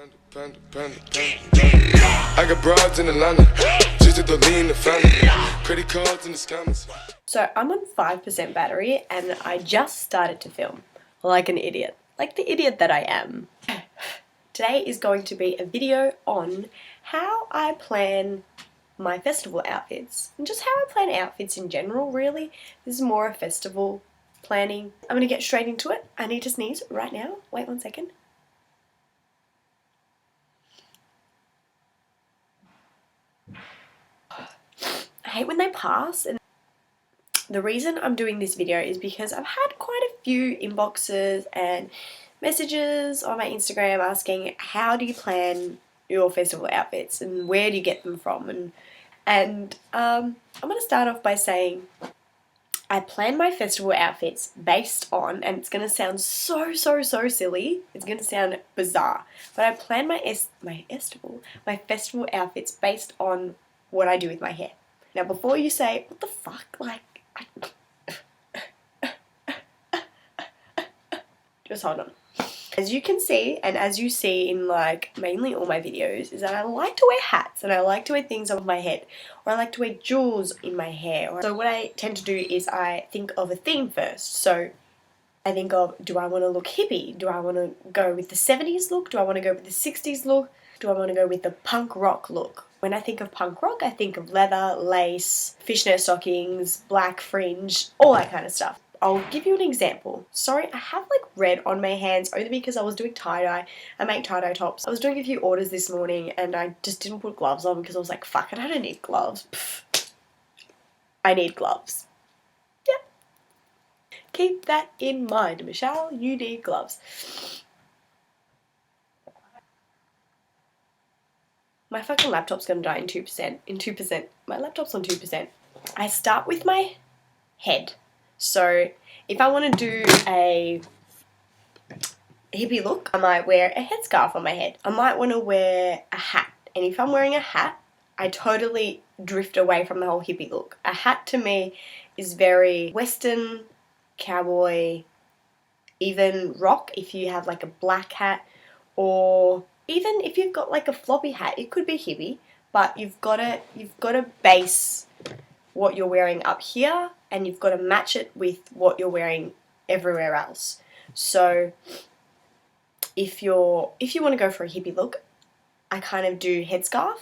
I got broads in Atlanta, just to lean the family, credit cards in the scammers. So I'm on 5% battery and I just started to film like an idiot, like the idiot that I am. Today is going to be a video on how I plan my festival outfits and just how I plan outfits in general, really. This is more a festival planning. I'm going to get straight into it. I need to sneeze right now. Wait 1 second. I hate when they pass, and the reason I'm doing this video is because I've had quite a few inboxes and messages on my Instagram asking how do you plan your festival outfits and where do you get them from, and I'm going to start off by saying I plan my festival outfits based on, and it's going to sound so silly, it's going to sound bizarre, but I plan my festival outfits based on what I do with my hair. Now before you say, what the fuck, like, just hold on. As you can see, and as you see in like mainly all my videos, is that I like to wear hats and I like to wear things on my head, or I like to wear jewels in my hair. So what I tend to do is I think of a theme first. So I think of, do I want to look hippie? Do I want to go with the 70s look? Do I want to go with the 60s look? Do I want to go with the punk rock look? When I think of punk rock, I think of leather, lace, fishnet stockings, black fringe, all that kind of stuff. I'll give you an example. Sorry, I have like red on my hands only because I was doing tie-dye. I make tie-dye tops. I was doing a few orders this morning and I just didn't put gloves on because I was like, fuck it, I don't need gloves. Pfft. I need gloves. Yeah. Keep that in mind, Michelle. You need gloves. My fucking laptop's gonna die in 2%. My laptop's on 2%. I start with my head. So if I want to do a hippie look, I might wear a headscarf on my head. I might want to wear a hat. And if I'm wearing a hat, I totally drift away from the whole hippie look. A hat to me is very Western, cowboy, even rock if you have like a black hat, or even if you've got like a floppy hat, it could be hippie, but you've got to base what you're wearing up here and you've got to match it with what you're wearing everywhere else. So if you want to go for a hippie look, I kind of do headscarf,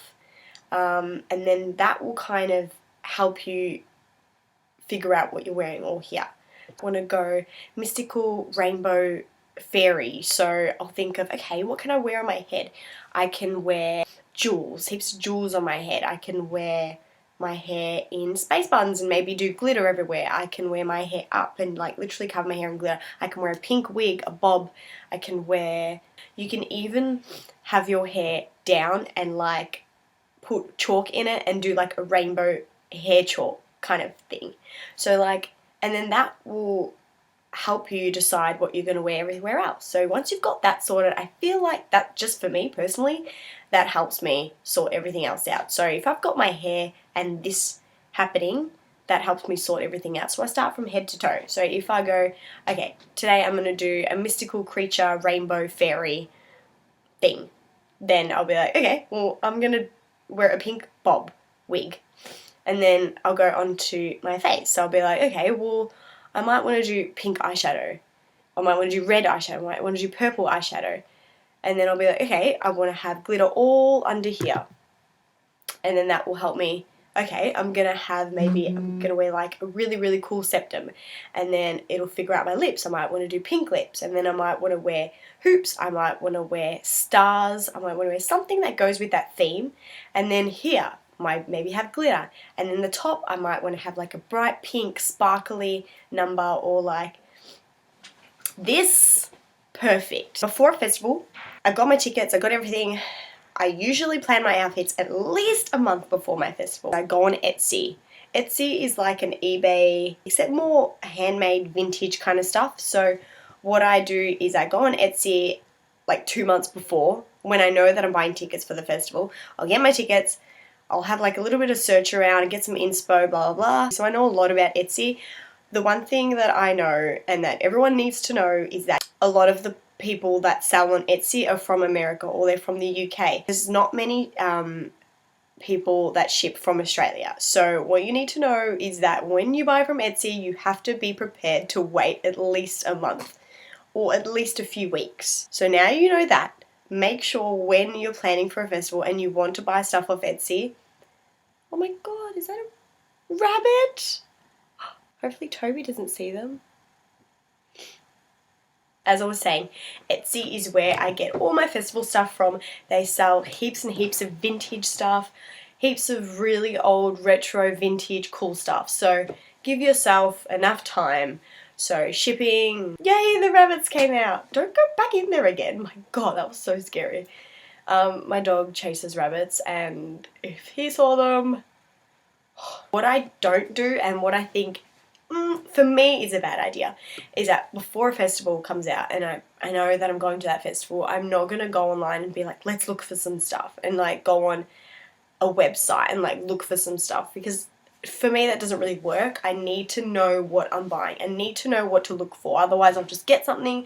and then that will kind of help you figure out what you're wearing all here. I want to go mystical rainbow fairy, so I'll think of, okay, what can I wear on my head? I can wear jewels, heaps of jewels on my head. I can wear my hair in space buns and maybe do glitter everywhere. I can wear my hair up and like literally cover my hair in glitter. I can wear a pink wig, a bob. I can wear, you can even have your hair down and like put chalk in it and do like a rainbow hair chalk kind of thing. So like, and then that will help you decide what you're going to wear everywhere else. So once you've got that sorted, I feel like that, just for me personally, that helps me sort everything else out. So if I've got my hair and this happening, that helps me sort everything out. So I start from head to toe. So if I go, okay, today I'm going to do a mystical creature rainbow fairy thing, then I'll be like, okay, well, I'm going to wear a pink bob wig. And then I'll go on to my face. So I'll be like, okay, well, I might want to do pink eyeshadow. I might want to do red eyeshadow. I might want to do purple eyeshadow. And then I'll be like, okay, I want to have glitter all under here. And then that will help me. Okay, I'm going to have maybe, I'm going to wear like a really cool septum. And then it'll figure out my lips. I might want to do pink lips. And then I might want to wear hoops. I might want to wear stars. I might want to wear something that goes with that theme. And then here, might maybe have glitter, and then the top I might want to have like a bright pink sparkly number, or like this. Perfect. Before a festival, I got my tickets, I got everything. I usually plan my outfits at least a month before my festival. I go on Etsy. Etsy is like an eBay, except more handmade vintage kind of stuff. So what I do is I go on Etsy like 2 months before, when I know that I'm buying tickets for the festival. I'll get my tickets, I'll have like a little bit of search around and get some inspo, blah, blah, blah. So I know a lot about Etsy. The one thing that I know and that everyone needs to know is that a lot of the people that sell on Etsy are from America or they're from the UK. There's not many people that ship from Australia. So what you need to know is that when you buy from Etsy, you have to be prepared to wait at least a month or at least a few weeks. So now you know that. Make sure when you're planning for a festival and you want to buy stuff off Etsy. Oh my god, is that a rabbit? Hopefully Toby doesn't see them. As I was saying, Etsy is where I get all my festival stuff from. They sell heaps and heaps of vintage stuff, heaps of really old, retro, vintage, cool stuff. So give yourself enough time. So shipping, yay, the rabbits came out. Don't go back in there again. My god, that was so scary. My dog chases rabbits, and if he saw them... What I don't do, and what I think for me is a bad idea, is that before a festival comes out and I know that I'm going to that festival, I'm not going to go online and be like, let's look for some stuff and like go on a website and like look for some stuff, because for me that doesn't really work. I need to know what I'm buying. I need to know what to look for. Otherwise I'll just get something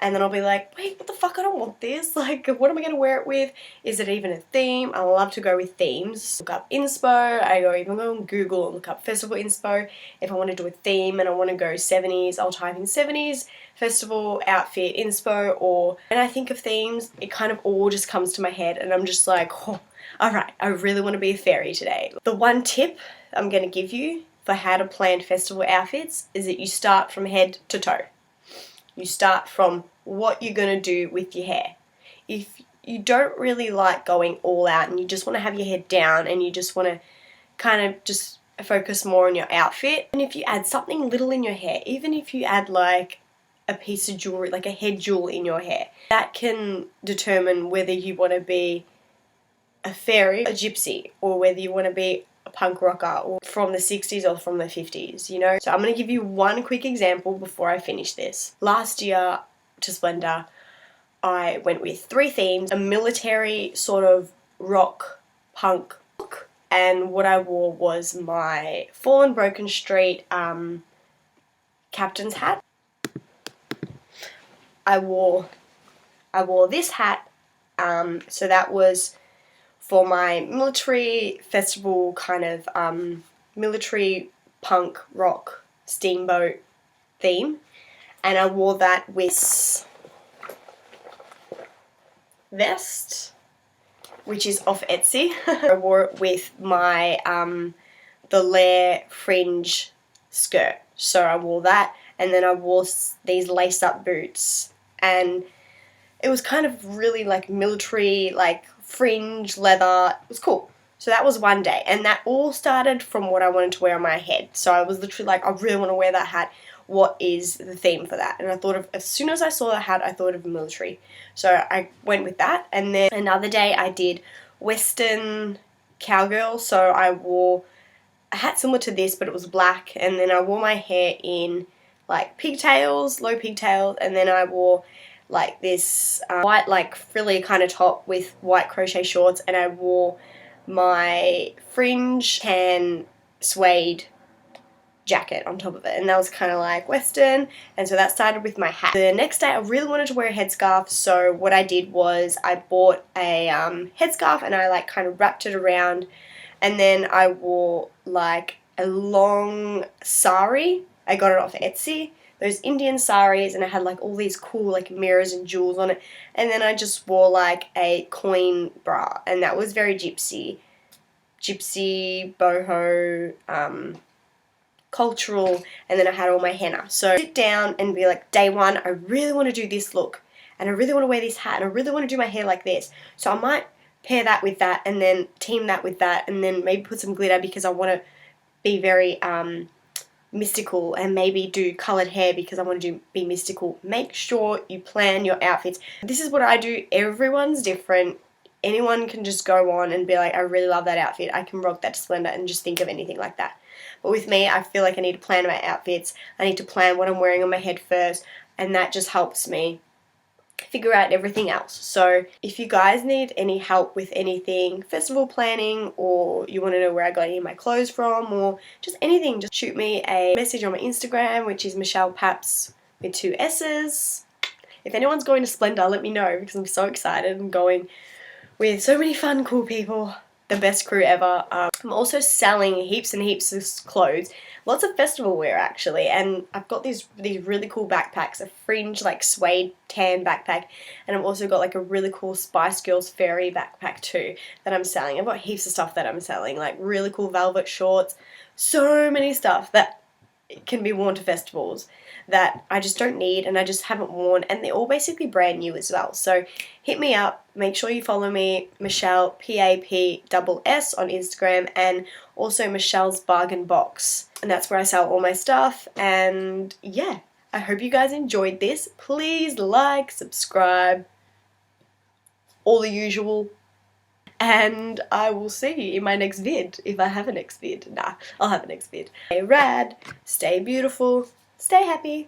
and then I'll be like, wait, what the fuck, I don't want this. Like, what am I going to wear it with? Is it even a theme? I love to go with themes. Look up inspo. Even go on Google and look up festival inspo. If I want to do a theme and I want to go 70s, I'll type in 70s festival outfit inspo. Or when I think of themes, it kind of all just comes to my head and I'm just like, oh, alright, I really want to be a fairy today. The one tip I'm going to give you for how to plan festival outfits is that you start from head to toe. You start from what you're going to do with your hair. If you don't really like going all out and you just want to have your head down and you just want to kind of just focus more on your outfit, and if you add something little in your hair, even if you add like a piece of jewelry, like a head jewel in your hair, that can determine whether you want to be a fairy, a gypsy, or whether you want to be a punk rocker or from the 60s or from the 50s, you know? So I'm going to give you one quick example before I finish this. Last year to Splendor, I went with 3 themes: a military sort of rock punk look, and what I wore was my Fallen Broken Street captain's hat. I wore this hat, so that was for my military festival kind of military punk rock steamboat theme, and I wore that with vest, which is off Etsy. I wore it with my the layer fringe skirt, so I wore that, and then I wore these lace up boots, and it was kind of really like military, like fringe, leather. It was cool. So that was one day, and that all started from what I wanted to wear on my head. So I was literally like, I really want to wear that hat. What is the theme for that? And I thought of, as soon as I saw the hat, I thought of military. So I went with that. And then another day I did Western cowgirl. So I wore a hat similar to this, but it was black. And then I wore my hair in like pigtails, low pigtails. And then I wore like this white like frilly kind of top with white crochet shorts, and I wore my fringe tan suede jacket on top of it, and that was kind of like Western. And so that started with my hat. The next day I really wanted to wear a headscarf, so what I did was I bought a headscarf and I like kind of wrapped it around, and then I wore like a long sari. I got it off Etsy, those Indian saris, and it had like all these cool like mirrors and jewels on it, and then I just wore like a coin bra, and that was very gypsy, boho, cultural, and then I had all my henna. So sit down and be like, day one, I really want to do this look, and I really want to wear this hat, and I really want to do my hair like this, so I might pair that with that, and then team that with that, and then maybe put some glitter because I want to be very mystical, and maybe do coloured hair because I want to be mystical. Make sure you plan your outfits. This is what I do. Everyone's different. Anyone can just go on and be like, I really love that outfit. I can rock that to Splendor, and just think of anything like that. But with me, I feel like I need to plan my outfits. I need to plan what I'm wearing on my head first, and that just helps me figure out everything else. So if you guys need any help with anything festival planning, or you want to know where I got any of my clothes from, or just anything, just shoot me a message on my Instagram, which is Michelle Paps with 2 S's. If anyone's going to Splendor, let me know because I'm so excited. I'm going with so many fun, cool people. The best crew ever. I'm also selling heaps and heaps of clothes. Lots of festival wear actually, and I've got these really cool backpacks, a fringe like suede tan backpack, and I've also got like a really cool Spice Girls fairy backpack too that I'm selling. I've got heaps of stuff that I'm selling, like really cool velvet shorts, so many stuff that can be worn to festivals that I just don't need and I just haven't worn, and they're all basically brand new as well. So hit me up, make sure you follow me, Michelle PAPSS on Instagram, and also Michelle's Bargain Box, and that's where I sell all my stuff. And yeah, I hope you guys enjoyed this. Please like, subscribe, all the usual, and I will see you in my next vid, if I have a next vid. Nah, I'll have a next vid. Stay rad, stay beautiful, stay happy.